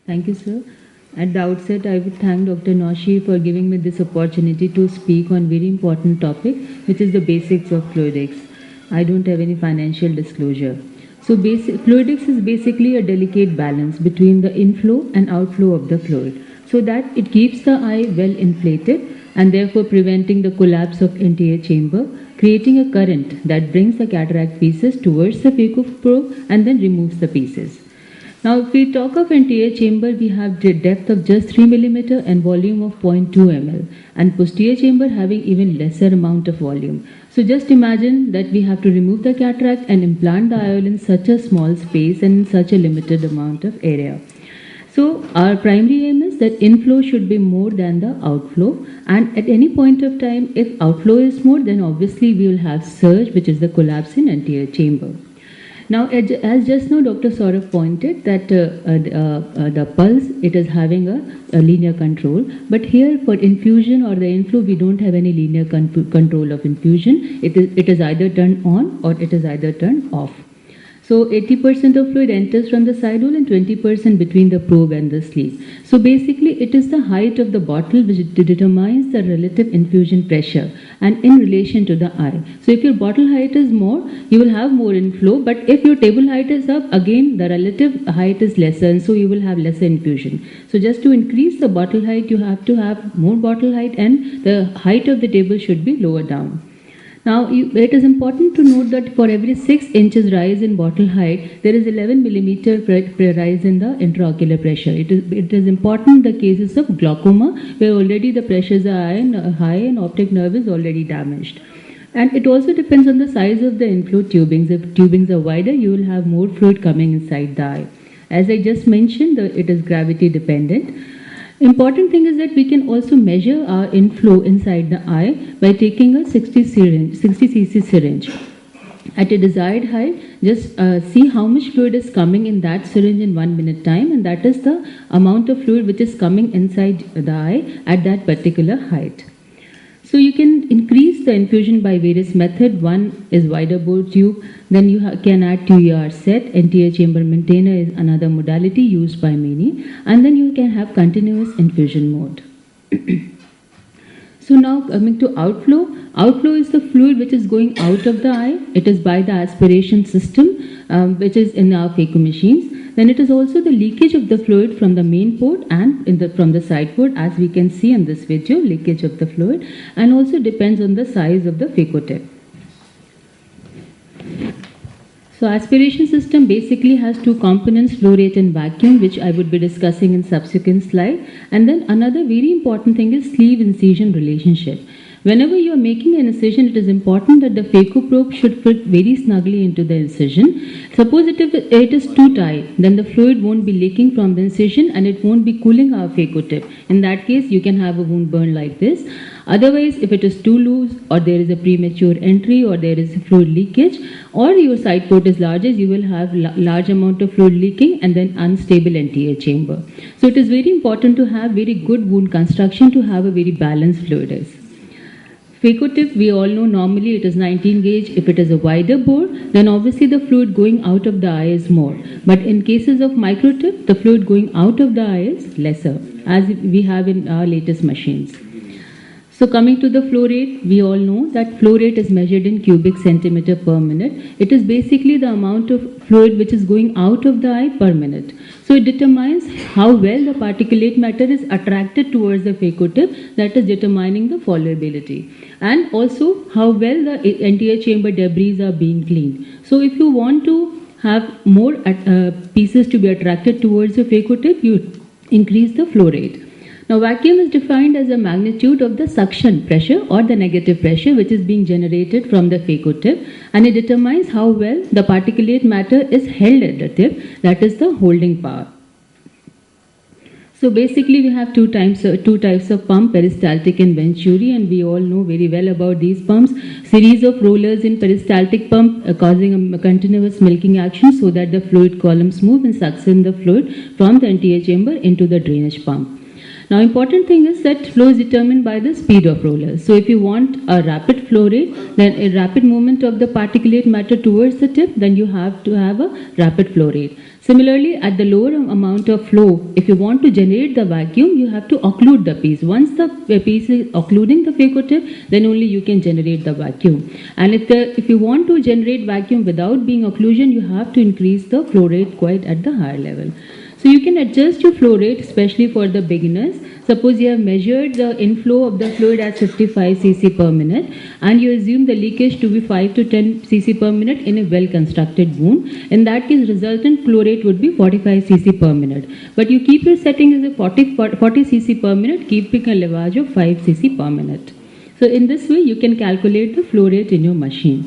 Thank you, sir. At the outset, I would thank Dr. Noshi for giving me this opportunity to speak on very important topic, which is the basics of fluidics. I don't have any financial disclosure. So fluidics is basically a delicate balance between the inflow and outflow of the fluid, so that it keeps the eye well inflated and therefore preventing the collapse of anterior chamber, creating a current that brings the cataract pieces towards the phacoprobe and then removes the pieces. Now, if we talk of anterior chamber, we have the depth of just 3 mm and volume of 0.2 ml, and posterior chamber having even lesser amount of volume. So just imagine that we have to remove the cataract and implant the IOL in such a small space and in such a limited amount of area. So our primary aim is that inflow should be more than the outflow, and at any point of time, if outflow is more, then obviously we will have surge, which is the collapse in anterior chamber. Now, as just now Dr. Saurabh pointed that the pulse, it is having a linear control, but here for infusion or the inflow, we don't have any linear control of infusion. It is either turned on or it is either turned off. So 80% of fluid enters from the side wall and 20% between the probe and the sleeve. So basically it is the height of the bottle which determines the relative infusion pressure and in relation to the eye. So if your bottle height is more, you will have more inflow, but if your table height is up, again the relative height is lesser and so you will have lesser infusion. So just to increase the bottle height, you have to have more bottle height and the height of the table should be lower down. Now, it is important to note that for every 6 inches rise in bottle height, there is 11 millimeter rise in the intraocular pressure. It is important in the cases of glaucoma, where already the pressures are high and optic nerve is already damaged. And it also depends on the size of the inflow tubings. If tubings are wider, you will have more fluid coming inside the eye. As I just mentioned, it is gravity dependent. Important thing is that we can also measure our inflow inside the eye by taking a 60 cc syringe. At a desired height, just see how much fluid is coming in that syringe in 1 minute time, and that is the amount of fluid which is coming inside the eye at that particular height. So you can increase the infusion by various methods. One is wider bore tube. Then you can add TER set. Anterior chamber maintainer is another modality used by many. And then you can have continuous infusion mode. So now coming to outflow. Outflow is the fluid which is going out of the eye. It is by the aspiration system which is in our phaco machines. Then it is also the leakage of the fluid from the main port and from the side port, as we can see in this video, leakage of the fluid, and also depends on the size of the phacotip. So aspiration system basically has two components, flow rate and vacuum, which I would be discussing in subsequent slide. And then another very important thing is sleeve incision relationship. Whenever you are making an incision, it is important that the phacoprobe should fit very snugly into the incision. Suppose it is too tight, then the fluid won't be leaking from the incision and it won't be cooling our phacotip. In that case, you can have a wound burn like this. Otherwise, if it is too loose or there is a premature entry or there is fluid leakage or your side port is larger, you will have large amount of fluid leaking and then unstable anterior chamber. So it is very important to have very good wound construction to have a very balanced fluidus. Phacotip, we all know normally it is 19 gauge. If it is a wider bore, then obviously the fluid going out of the eye is more. But in cases of microtip, the fluid going out of the eye is lesser, as we have in our latest machines. So coming to the flow rate, we all know that flow rate is measured in cubic centimeter per minute. It is basically the amount of fluid which is going out of the eye per minute. So it determines how well the particulate matter is attracted towards the phacotip, that is determining the followability. And also how well the anterior chamber debris are being cleaned. So if you want to have more pieces to be attracted towards the phacotip, you increase the flow rate. Now, vacuum is defined as the magnitude of the suction pressure or the negative pressure which is being generated from the phacotip, and it determines how well the particulate matter is held at the tip, that is the holding power. So basically we have two types of pump, peristaltic and venturi, and we all know very well about these pumps. Series of rollers in peristaltic pump causing a continuous milking action so that the fluid columns move and sucks in the fluid from the anterior chamber into the drainage pump. Now, important thing is that flow is determined by the speed of rollers. So, if you want a rapid flow rate, then a rapid movement of the particulate matter towards the tip, then you have to have a rapid flow rate. Similarly, at the lower amount of flow, if you want to generate the vacuum, you have to occlude the piece. Once the piece is occluding the phaco tip, then only you can generate the vacuum. And if you want to generate vacuum without being occlusion, you have to increase the flow rate quite at the higher level. So you can adjust your flow rate, especially for the beginners. Suppose you have measured the inflow of the fluid as 55 cc per minute, and you assume the leakage to be 5 to 10 cc per minute in a well-constructed wound. In that case, resultant flow rate would be 45 cc per minute. But you keep your setting as a 40 cc per minute, keeping a lavage of 5 cc per minute. So in this way, you can calculate the flow rate in your machine.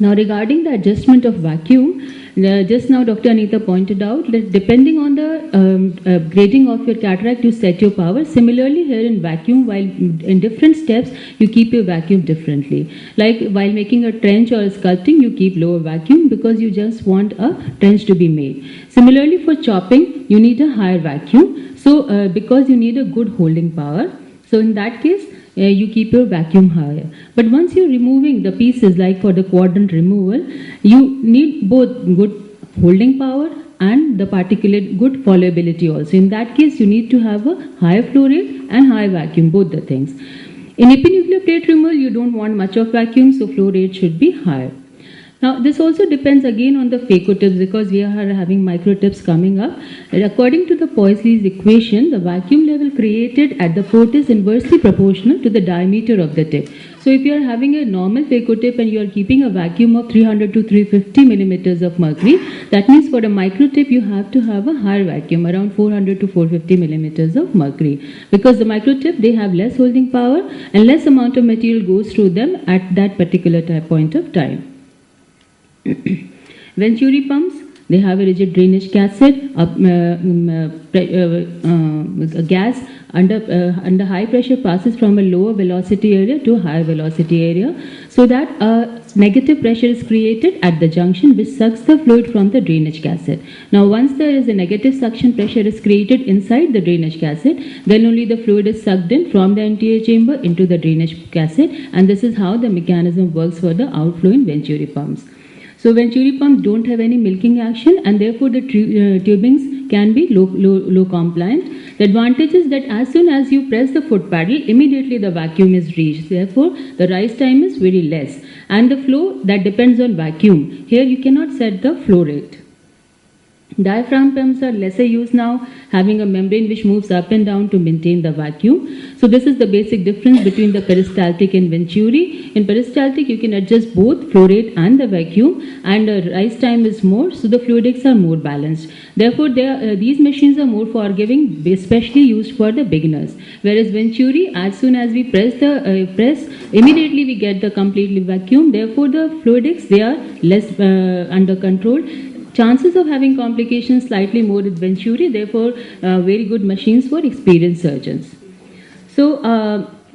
Now, regarding the adjustment of vacuum, just now Dr. Anita pointed out that depending on the grading of your cataract, you set your power. Similarly, here in vacuum, while in different steps, you keep your vacuum differently. Like while making a trench or a sculpting, you keep lower vacuum because you just want a trench to be made. Similarly, for chopping, you need a higher vacuum. So, because you need a good holding power. So, in that case, you keep your vacuum higher. But once you're removing the pieces, like for the quadrant removal, you need both good holding power and the particulate good followability also. In that case, you need to have a higher flow rate and high vacuum, both the things. In epinuclear plate removal, you don't want much of vacuum, so flow rate should be higher. Now, this also depends again on the phaco tips, because we are having microtips coming up. And according to the Poiseuille's equation, the vacuum level created at the port is inversely proportional to the diameter of the tip. So, if you are having a normal phaco tip and you are keeping a vacuum of 300 to 350 millimeters of mercury, that means for a microtip you have to have a higher vacuum, around 400 to 450 millimeters of mercury, because the microtip, they have less holding power and less amount of material goes through them at that particular point of time. Venturi pumps, they have a rigid drainage cassette, gas under high pressure passes from a lower velocity area to a higher velocity area, so that a negative pressure is created at the junction which sucks the fluid from the drainage cassette. Now, once there is a negative suction pressure is created inside the drainage cassette, then only the fluid is sucked in from the anterior chamber into the drainage cassette, and this is how the mechanism works for the outflow in Venturi pumps. So, Venturi pumps don't have any milking action, and therefore the tubings can be low compliant. The advantage is that as soon as you press the foot paddle, immediately the vacuum is reached. Therefore, the rise time is very less. And the flow, that depends on vacuum. Here you cannot set the flow rate. Diaphragm pumps are lesser used now, having a membrane which moves up and down to maintain the vacuum. So this is the basic difference between the peristaltic and Venturi. In peristaltic, you can adjust both flow rate and the vacuum, and the rise time is more, so the fluidics are more balanced. Therefore, these machines are more forgiving, especially used for the beginners. Whereas Venturi, as soon as we press, immediately we get the completely vacuum. Therefore, the fluidics, they are less under control. Chances of having complications slightly more with Venturi, therefore very good machines for experienced surgeons. So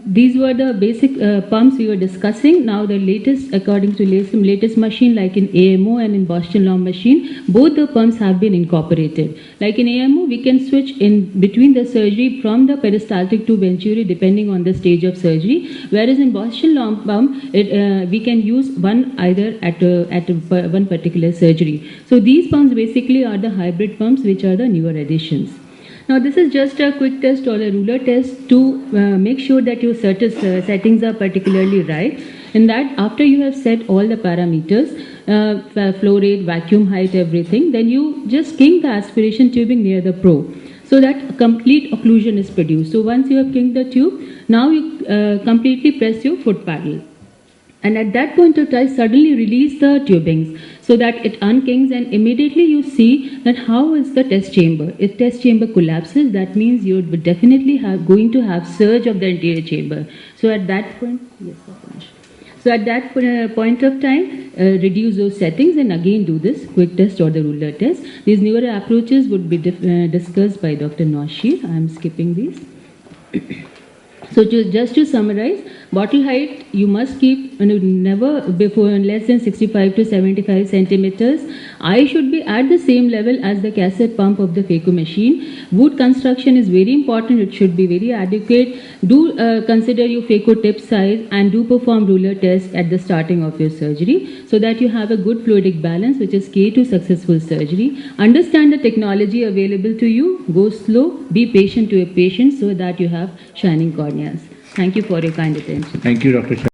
these were the basic pumps we were discussing. Now the latest, according to latest machine like in AMO and in Boston-Lomb machine, both the pumps have been incorporated. Like in AMO, we can switch in between the surgery from the peristaltic to Venturi depending on the stage of surgery. Whereas in Boston-Lomb pump, we can use one either at one particular surgery. So these pumps basically are the hybrid pumps, which are the newer additions. Now this is just a quick test or a ruler test to make sure that your settings are particularly right. In that, after you have set all the parameters, flow rate, vacuum height, everything, then you just kink the aspiration tubing near the probe, so that a complete occlusion is produced. So once you have kinked the tube, now you completely press your foot paddle. And at that point of time, suddenly release the tubings so that it unkinks, and immediately you see that how is the test chamber. If test chamber collapses, that means you would definitely going to have surge of the anterior chamber. So at that point, yes, I finish. So at that point of time, reduce those settings and again do this quick test or the ruler test. These newer approaches would be discussed by Dr. Noshir. I am skipping these. So just to summarize, Bottle height you must keep never before less than 65 to 75 centimeters. Eye should be at the same level as the cassette pump of the phaco machine. Wood construction is very important. It should be very adequate. Do consider your phaco tip size and do perform ruler test at the starting of your surgery so that you have a good fluidic balance, which is key to successful surgery. Understand the technology available to you. Go slow. Be patient to your patient so that you have shining corneas. Thank you for your kind attention. Thank you, Dr.